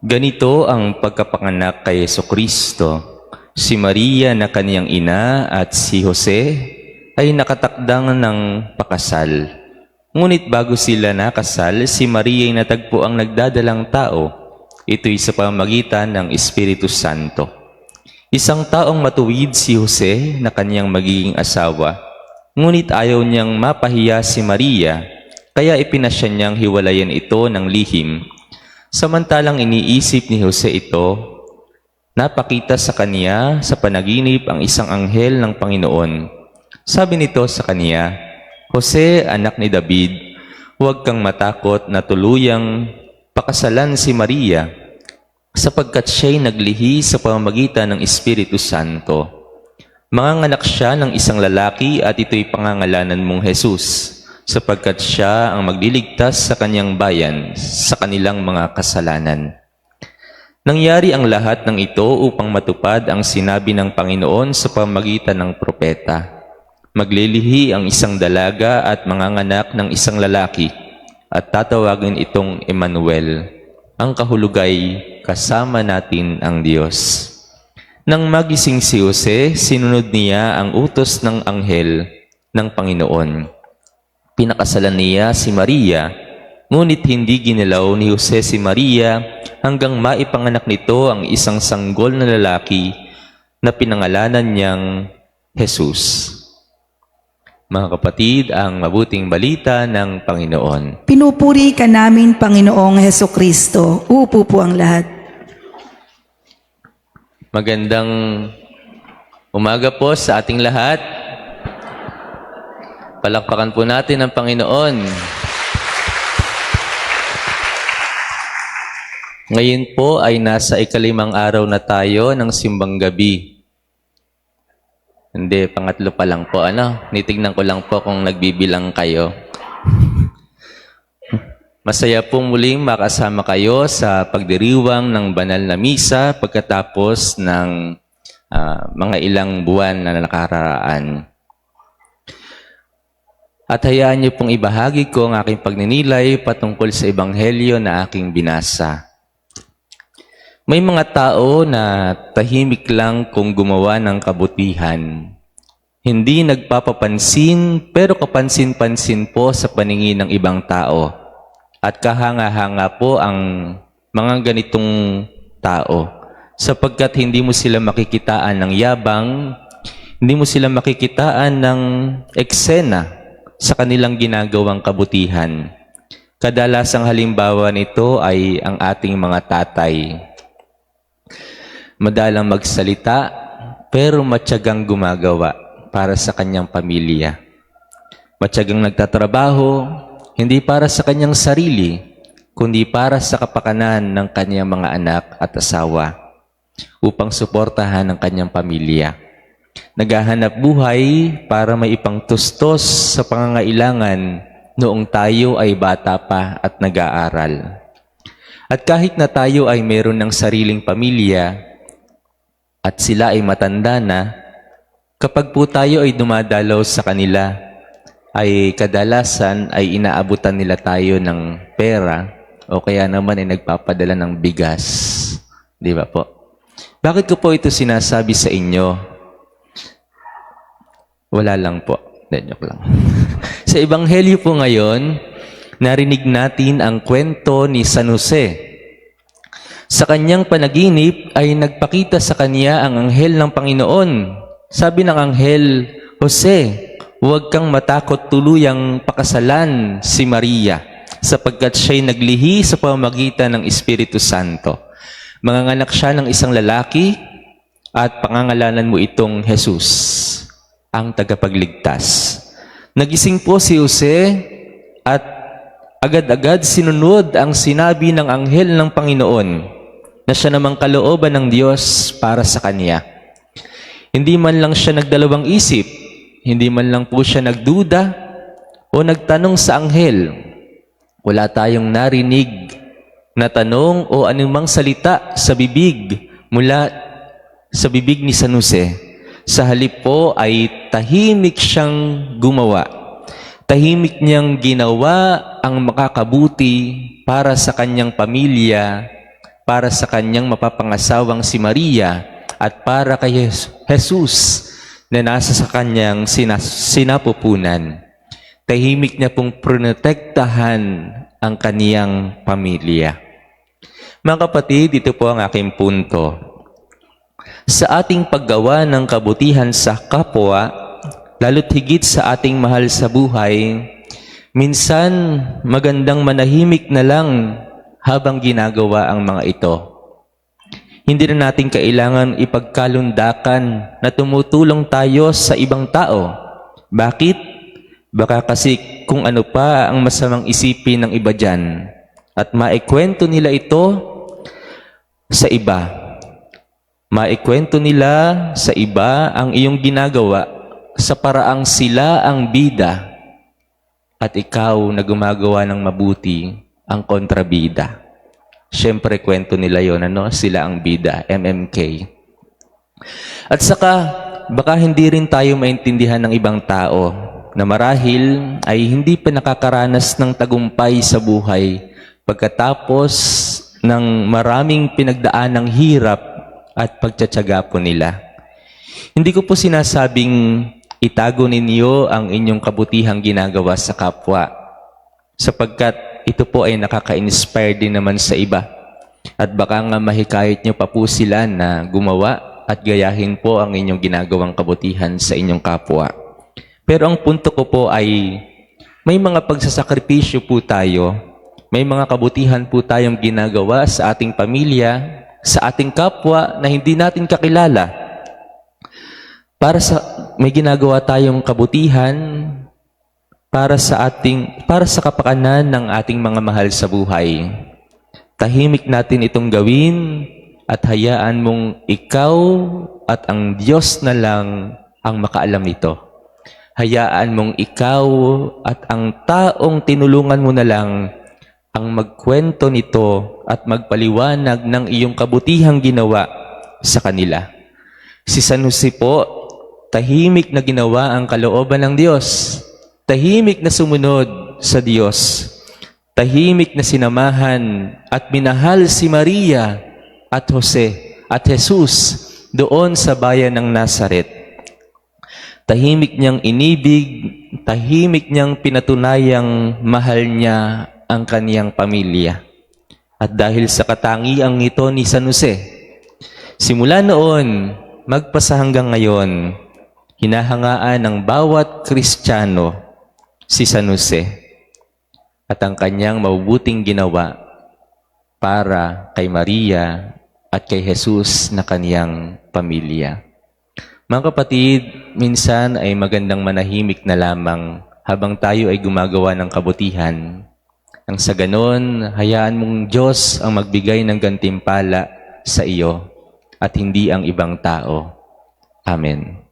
Ganito ang pagkapanganak kay Jesucristo. Si Maria na kaniyang ina at si Jose ay nakatakdang ng pakasal. Ngunit bago sila nakasal, si Maria ay natagpo ang nagdadalang tao. Ito'y sa pamamagitan ng Espiritu Santo. Isang taong matuwid si Jose na kaniyang magiging asawa. Ngunit ayaw niyang mapahiya si Maria, kaya ipinasya niyang hiwalayan ito ng lihim. Samantalang iniisip ni Jose ito, napakita sa kaniya sa panaginip ang isang anghel ng Panginoon. Sabi nito sa kaniya, "Jose, anak ni David, huwag kang matakot na tuluyang pakasalan si Maria, sapagkat siya'y naglihi sa pamamagitan ng Espiritu Santo. Manganganak siya ng isang lalaki at ito'y pangangalanan mong Jesus, sapagkat siya ang magliligtas sa kanyang bayan sa kanilang mga kasalanan." Nangyari ang lahat ng ito upang matupad ang sinabi ng Panginoon sa pamamagitan ng propeta. Maglilihi ang isang dalaga at manganganak ng isang lalaki, at tatawagin itong Emmanuel. Ang kahulugay, kasama natin ang Diyos. Nang magising si Jose, sinunod niya ang utos ng anghel ng Panginoon. Pinakasalan niya si Maria, ngunit hindi ginalaw ni Jose si Maria hanggang maipanganak nito ang isang sanggol na lalaki na pinangalanan niyang Jesus. Mga kapatid, ang mabuting balita ng Panginoon. Pinupuri ka namin, Panginoong Hesukristo. Upo po ang lahat. Magandang umaga po sa ating lahat. Palakpakan po natin ang Panginoon. Ngayon po ay nasa ikalimang araw na tayo ng simbang gabi. Hindi, pangatlo pa lang po. Nitignan ko lang po kung nagbibilang kayo. Masaya po muling makasama kayo sa pagdiriwang ng banal na misa pagkatapos ng mga ilang buwan na nakararaan. At hayaan niyo pong ibahagi ko ang aking pagninilay patungkol sa ebanghelyo na aking binasa. May mga tao na tahimik lang kung gumawa ng kabutihan. Hindi nagpapapansin pero kapansin-pansin po sa paningin ng ibang tao. At kahanga-hanga po ang mga ganitong tao. Sapagkat hindi mo sila makikitaan ng yabang, hindi mo sila makikitaan ng eksena sa kanilang ginagawang kabutihan. Kadalasang halimbawa nito ay ang ating mga tatay. Madalang magsalita, pero matyagang gumagawa para sa kanyang pamilya. Matyagang nagtatrabaho, hindi para sa kanyang sarili, kundi para sa kapakanan ng kanyang mga anak at asawa, upang suportahan ang kanyang pamilya. Naghahanap buhay para may ipangtustos sa pangangailangan noong tayo ay bata pa at nag-aaral. At kahit na tayo ay meron ng sariling pamilya at sila ay matanda na, kapag po tayo ay dumadalaw sa kanila, ay kadalasan ay inaabutan nila tayo ng pera o kaya naman ay nagpapadala ng bigas. Di ba po? Bakit ko po ito sinasabi sa inyo? Wala lang po. Joke lang. Sa ebanghelyo po ngayon, narinig natin ang kwento ni San Jose. Sa kanyang panaginip ay nagpakita sa kanya ang anghel ng Panginoon. Sabi ng anghel, "Jose, huwag kang matakot tuluyang pakasalan si Maria, sapagkat siya'y naglihi sa pamamagitan ng Espiritu Santo. Manganganak siya ng isang lalaki at pangangalanan mo itong Jesus, ang tagapagligtas." Nagising po si Jose at agad-agad sinunod ang sinabi ng anghel ng Panginoon na siya namang kalooban ng Diyos para sa kanya. Hindi man lang siya nagdalawang isip, hindi man lang po siya nagduda o nagtanong sa anghel. Wala tayong narinig na tanong o anumang salita sa bibig mula sa bibig ni San Jose. Sa halip po ay tahimik siyang gumawa. Tahimik niyang ginawa ang makakabuti para sa kanyang pamilya para sa kanyang mapapangasawang si Maria at para kay Jesus na nasa sa kanyang sinapupunan. Tahimik niya pong protektahan ang kaniyang pamilya. Mga kapatid, ito po ang aking punto. Sa ating paggawa ng kabutihan sa kapwa, lalo't higit sa ating mahal sa buhay, minsan magandang manahimik na lang habang ginagawa ang mga ito. Hindi na natin kailangan ipagkalundakan na tumutulong tayo sa ibang tao. Bakit? Baka kasi kung ano pa ang masamang isipin ng iba dyan at maikwento nila ito sa iba. Maikwento nila sa iba ang iyong ginagawa sa paraang sila ang bida at ikaw na gumagawa ng mabuti ang kontrabida. Siyempre, kwento nila yon, sila ang bida, MMK. At saka, baka hindi rin tayo maintindihan ng ibang tao na marahil ay hindi pa nakakaranas ng tagumpay sa buhay pagkatapos ng maraming pinagdaanang hirap at pagtsatsaga po nila. Hindi ko po sinasabing itago ninyo ang inyong kabutihang ginagawa sa kapwa sapagkat ito po ay nakaka-inspire din naman sa iba. At baka nga mahikayat nyo pa po sila na gumawa at gayahin po ang inyong ginagawang kabutihan sa inyong kapwa. Pero ang punto ko po ay may mga pagsasakripisyo po tayo, may mga kabutihan po tayong ginagawa sa ating pamilya, sa ating kapwa na hindi natin kakilala. May ginagawa tayong kabutihan para sa kapakanan ng ating mga mahal sa buhay. Tahimik natin itong gawin at hayaan mong ikaw at ang Diyos na lang ang makaalam nito. Hayaan mong ikaw at ang taong tinulungan mo na lang ang magkwento nito at magpaliwanag ng iyong kabutihang ginawa sa kanila. Si San Jose po, tahimik na ginawa ang kalooban ng Diyos. Tahimik na sumunod sa Diyos. Tahimik na sinamahan at minahal si Maria at Jose at Jesus doon sa bayan ng Nazaret. Tahimik niyang inibig, tahimik niyang pinatunayang mahal niya ang kaniyang pamilya. At dahil sa katangiang ito ni San Jose, simula noon, magpasa hanggang ngayon, hinahangaan ng bawat Kristiyano si San Jose at ang kanyang mabubuting ginawa para kay Maria at kay Jesus na kaniyang pamilya. Mga kapatid, minsan ay magandang manahimik na lamang habang tayo ay gumagawa ng kabutihan. Ang sa ganon, hayaan mong Diyos ang magbigay ng gantimpala sa iyo at hindi ang ibang tao. Amen.